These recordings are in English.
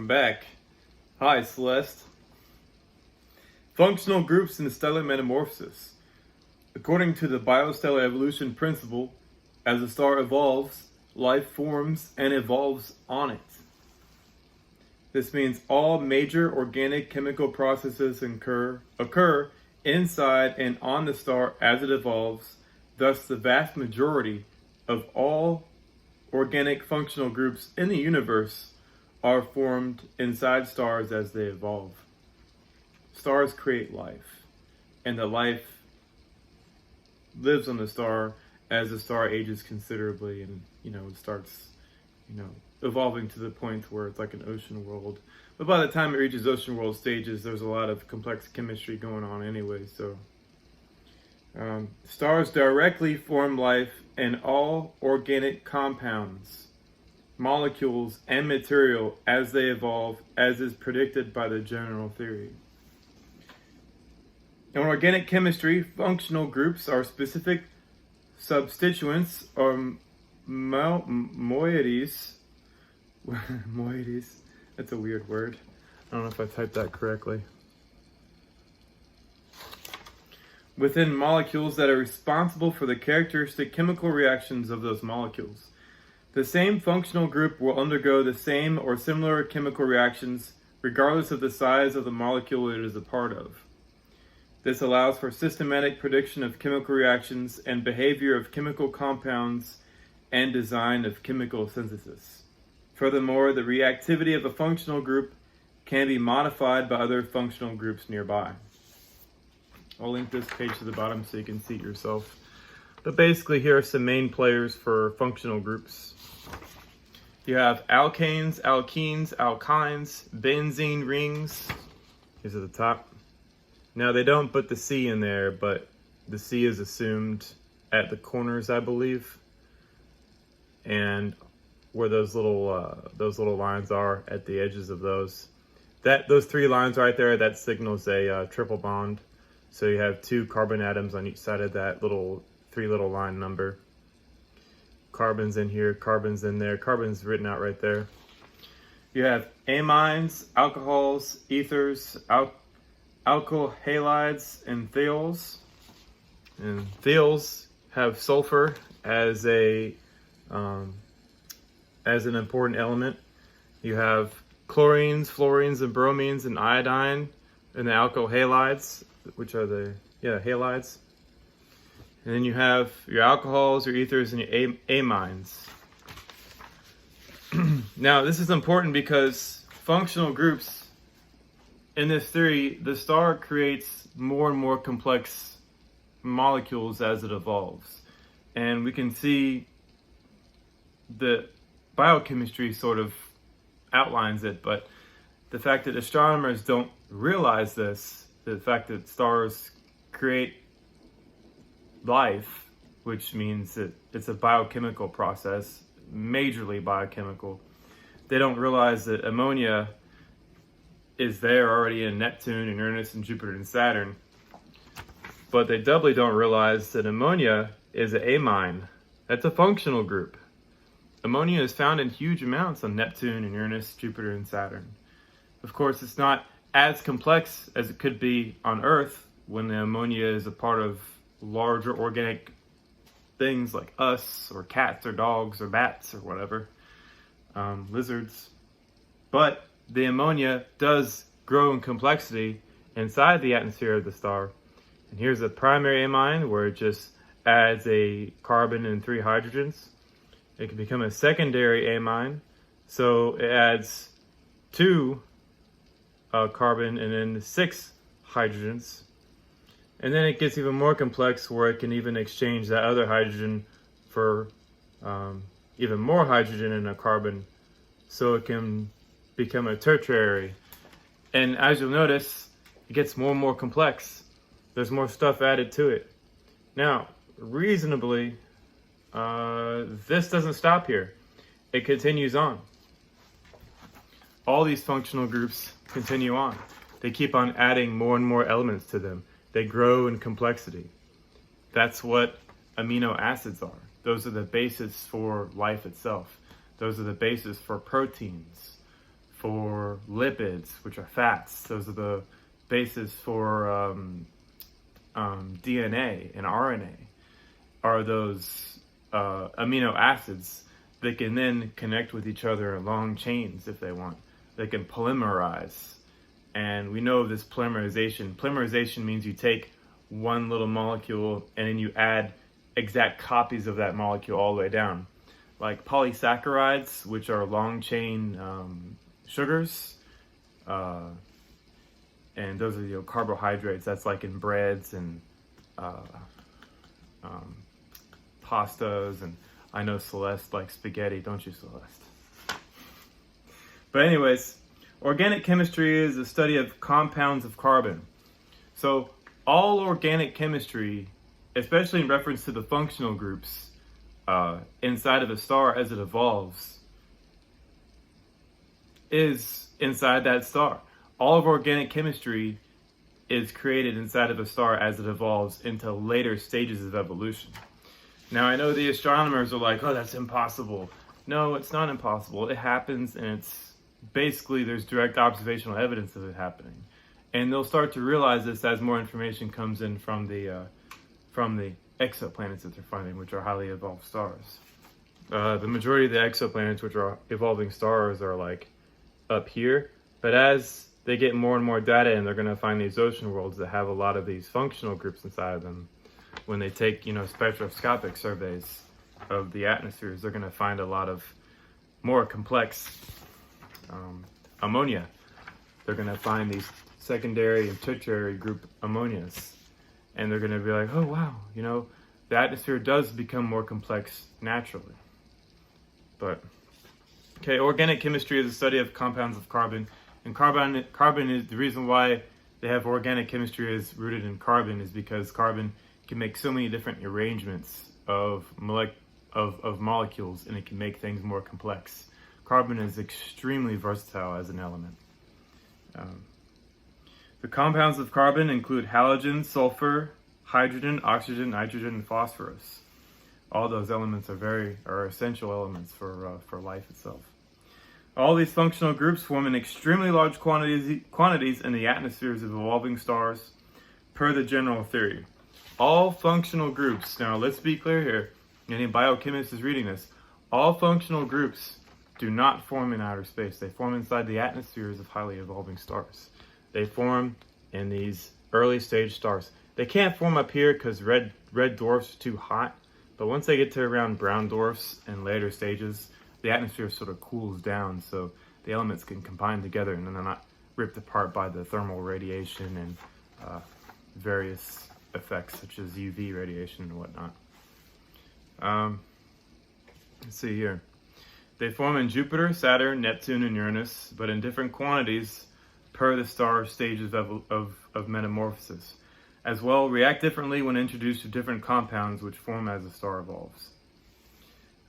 I'm back. Hi, Celeste. Functional groups in stellar metamorphosis. According to the biostellar evolution principle, as a star evolves, life forms and evolves on it. This means all major organic chemical processes occur inside and on the star as it evolves. Thus, the vast majority of all organic functional groups in the universe are formed inside stars as they evolve. Stars create life, and the life lives on the star as the star ages considerably, and it starts evolving to the point where it's like an ocean world. But by the time it reaches ocean world stages, there's a lot of complex chemistry going on anyway. So stars directly form life, and all organic compounds, molecules, and material as they evolve, as is predicted by the general theory. In organic chemistry, functional groups are specific substituents or moieties. Moieties. That's a weird word. I don't know if I typed that correctly. Within molecules that are responsible for the characteristic chemical reactions of those molecules. The same functional group will undergo the same or similar chemical reactions regardless of the size of the molecule it is a part of. This allows for systematic prediction of chemical reactions and behavior of chemical compounds and design of chemical synthesis. Furthermore, the reactivity of a functional group can be modified by other functional groups nearby. I'll link this page to the bottom so you can see it yourself. But basically, here are some main players for functional groups. You have alkanes, alkenes, alkynes, benzene rings. These are the top. Now, they don't put the C in there, but the C is assumed at the corners, I believe. And where those little lines are at the edges of those. Those three lines right there, that signals a triple bond. So you have two carbon atoms on each side of that three little line number. Carbon's in here, carbon's in there, carbon's written out right there. You have amines, alcohols, ethers, alkyl halides, and thiols. And thiols have sulfur as an important element. You have chlorines, fluorines, and bromines, and iodine, and the alkyl halides, which are the halides. And then you have your alcohols, your ethers, and your amines. Now, this is important because functional groups, in this theory, the star creates more and more complex molecules as it evolves. And we can see the biochemistry sort of outlines it, but the fact that astronomers don't realize this, the fact that stars create life, which means that it's a biochemical process, majorly biochemical. They don't realize that ammonia is there already in Neptune and Uranus and Jupiter and Saturn. But they doubly don't realize that ammonia is an amine. That's a functional group. Ammonia is found in huge amounts on Neptune and Uranus, Jupiter and Saturn. Of course, it's not as complex as it could be on Earth when the ammonia is a part of larger organic things like us, or cats, or dogs, or bats, or whatever, lizards. But the ammonia does grow in complexity inside the atmosphere of the star. And here's a primary amine where it just adds a carbon and 3 hydrogens. It can become a secondary amine, so it adds 2 carbon and then 6 hydrogens. And then it gets even more complex where it can even exchange that other hydrogen for even more hydrogen and a carbon, so it can become a tertiary. And as you'll notice, it gets more and more complex. There's more stuff added to it. Now, reasonably, this doesn't stop here. It continues on. All these functional groups continue on. They keep on adding more and more elements to them. They grow in complexity. That's what amino acids are. Those are the basis for life itself. Those are the basis for proteins, for lipids, which are fats. Those are the basis for DNA and RNA, are those amino acids that can then connect with each other in long chains if they want. They can polymerize. And we know this polymerization. Polymerization means you take one little molecule and then you add exact copies of that molecule all the way down. Like polysaccharides, which are long chain sugars, and those are carbohydrates. That's like in breads and pastas, and I know Celeste likes spaghetti, don't you, Celeste? But anyways, organic chemistry is the study of compounds of carbon. So all organic chemistry, especially in reference to the functional groups inside of a star as it evolves, is inside that star. All of organic chemistry is created inside of a star as it evolves into later stages of evolution. Now, I know the astronomers are like, oh, that's impossible. No, it's not impossible. It happens, and it's basically, there's direct observational evidence of it happening. And they'll start to realize this as more information comes in from the exoplanets that they're finding, which are highly evolved stars. The majority of the exoplanets, which are evolving stars, are like up here. But as they get more and more data, and they're going to find these ocean worlds that have a lot of these functional groups inside of them, when they take, spectroscopic surveys of the atmospheres, they're going to find a lot of more complex ammonia. They're going to find these secondary and tertiary group ammonias. And they're going to be like, oh, wow, the atmosphere does become more complex naturally. But, okay, organic chemistry is the study of compounds of carbon. And carbon is the reason why they have organic chemistry is rooted in carbon, is because carbon can make so many different arrangements of molecules, and it can make things more complex. Carbon is extremely versatile as an element. The compounds of carbon include halogen, sulfur, hydrogen, oxygen, nitrogen, and phosphorus. All those elements are essential elements for life itself. All these functional groups form in extremely large quantities in the atmospheres of evolving stars, per the general theory. All functional groups, now let's be clear here, any biochemist is reading this, all functional groups do not form in outer space. They form inside the atmospheres of highly evolving stars. They form in these early stage stars. They can't form up here because red dwarfs are too hot, but once they get to around brown dwarfs and later stages, the atmosphere sort of cools down, so the elements can combine together and then they're not ripped apart by the thermal radiation and various effects such as UV radiation and whatnot. Let's see here. They form in Jupiter, Saturn, Neptune, and Uranus, but in different quantities per the star stages of metamorphosis. As well, react differently when introduced to different compounds which form as the star evolves.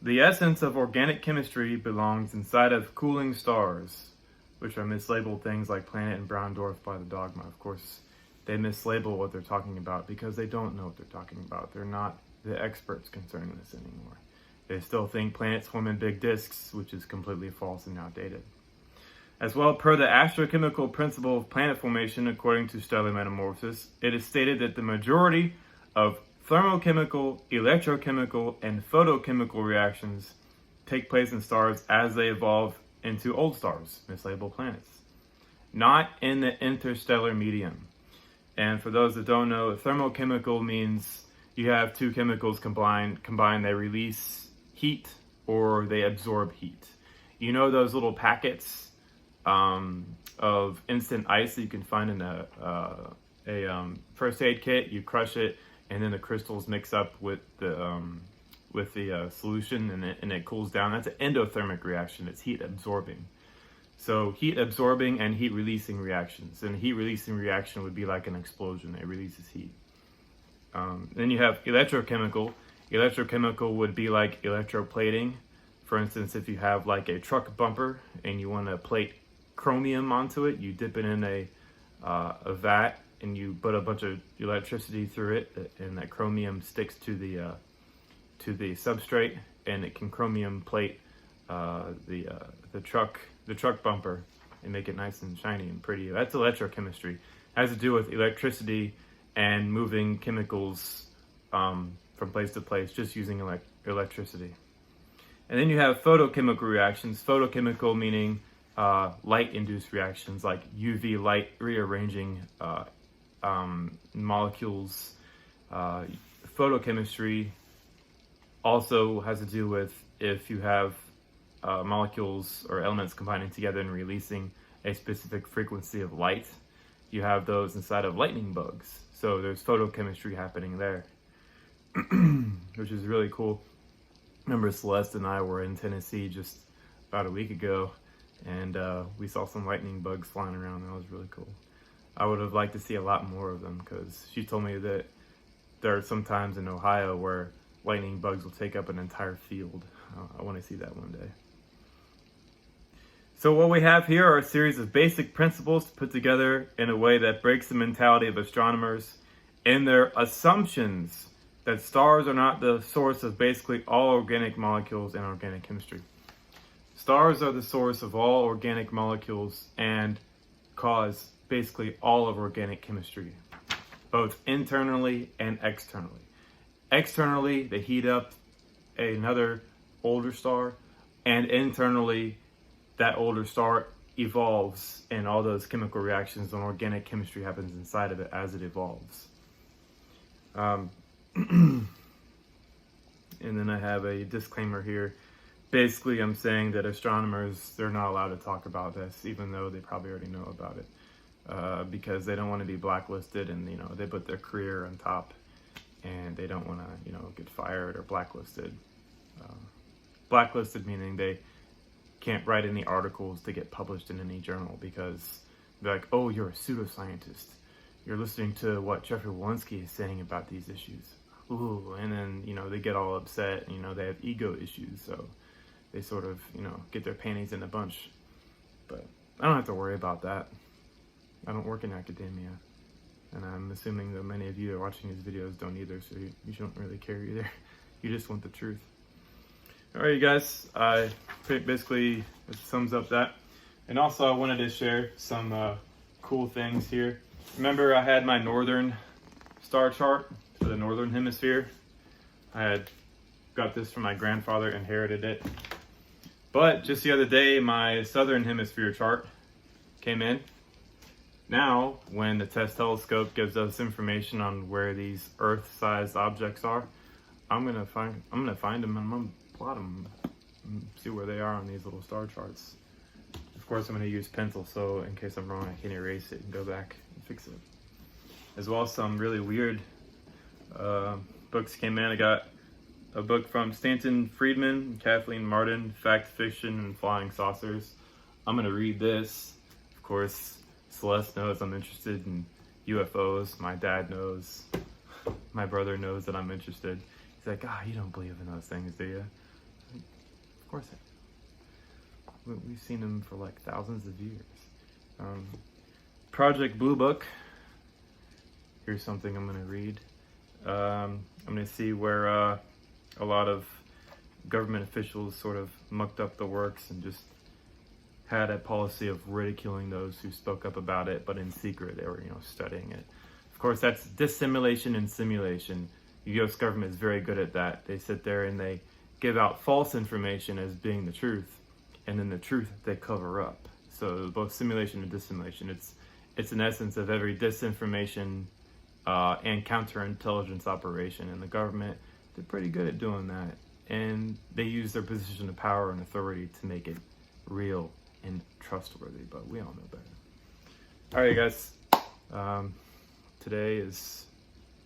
The essence of organic chemistry belongs inside of cooling stars, which are mislabeled things like planet and brown dwarf by the dogma. Of course, they mislabel what they're talking about because they don't know what they're talking about. They're not the experts concerning this anymore. They still think planets form in big disks, which is completely false and outdated. As well, per the astrochemical principle of planet formation, according to stellar metamorphosis, it is stated that the majority of thermochemical, electrochemical, and photochemical reactions take place in stars as they evolve into old stars, mislabeled planets, not in the interstellar medium. And for those that don't know, thermochemical means you have two chemicals combined, they release heat or they absorb heat. You know those little packets of instant ice that you can find in a first aid kit? You crush it, and then the crystals mix up with the solution, and it cools down. That's an endothermic reaction. It's heat absorbing. So heat absorbing and heat releasing reactions. And heat releasing reaction would be like an explosion. It releases heat. Then you have electrochemical. Electrochemical would be like electroplating. For instance, if you have like a truck bumper and you want to plate chromium onto it, you dip it in a vat and you put a bunch of electricity through it, and that chromium sticks to the substrate, and it can chromium plate the truck bumper and make it nice and shiny and pretty. That's electrochemistry. It has to do with electricity and moving chemicals from place to place just using electricity. And then you have photochemical reactions. Photochemical meaning light-induced reactions like UV light rearranging molecules. Photochemistry also has to do with if you have molecules or elements combining together and releasing a specific frequency of light. You have those inside of lightning bugs. So there's photochemistry happening there, which is really cool. Remember, Celeste and I were in Tennessee just about a week ago, and we saw some lightning bugs flying around. That was really cool. I would have liked to see a lot more of them, because she told me that there are some times in Ohio where lightning bugs will take up an entire field. I want to see that one day. So what we have here are a series of basic principles put together in a way that breaks the mentality of astronomers and their assumptions that stars are not the source of basically all organic molecules in organic chemistry. Stars are the source of all organic molecules and cause basically all of organic chemistry, both internally and externally. Externally, they heat up another older star, and internally, that older star evolves, and all those chemical reactions and organic chemistry happens inside of it as it evolves. And then I have a disclaimer here. Basically, I'm saying that astronomers, they're not allowed to talk about this, even though they probably already know about it, because they don't want to be blacklisted, and they put their career on top, and they don't want to get fired or blacklisted. Blacklisted meaning they can't write any articles to get published in any journal, because they're like, oh, you're a pseudoscientist. You're listening to what Jeffrey Walensky is saying about these issues. Ooh, and then, they get all upset, and, they have ego issues, so they sort of, get their panties in a bunch. But I don't have to worry about that. I don't work in academia, and I'm assuming that many of you that are watching these videos don't either, so you shouldn't really care either. You just want the truth. Alright, you guys, basically this sums up that. And also I wanted to share some cool things here. Remember, I had my northern star chart for the northern hemisphere. I had got this from my grandfather, inherited it. But just the other day, my southern hemisphere chart came in. Now, when the TESS telescope gives us information on where these Earth-sized objects are, I'm gonna find them, and I'm gonna plot them and see where they are on these little star charts. Of course, I'm gonna use pencil, so in case I'm wrong, I can erase it and go back and fix it. As well as some really weird books came in. I got a book from Stanton Friedman and Kathleen Martin, Fact, Fiction, and Flying Saucers. I'm gonna read this. Of course, Celeste knows I'm interested in UFOs. My dad knows. My brother knows that I'm interested. He's like, you don't believe in those things, do you? Of course I do. We've seen them for like thousands of years. Project Blue Book. Here's something I'm going to read. I'm going to see where a lot of government officials sort of mucked up the works and just had a policy of ridiculing those who spoke up about it, but in secret they were, studying it. Of course, that's dissimulation and simulation. The U.S. government is very good at that. They sit there and they give out false information as being the truth, and then the truth they cover up. So both simulation and dissimulation. It's an essence of every disinformation and counterintelligence operation in the government. They're pretty good at doing that, and they use their position of power and authority to make it real and trustworthy, but we all know better. All right, guys. Today is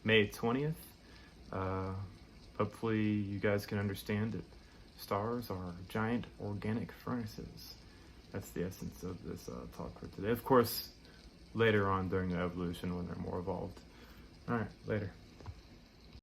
May 20th. Hopefully you guys can understand that stars are giant organic furnaces. That's the essence of this talk for today. Of course, later on during the evolution when they're more evolved. All right, later.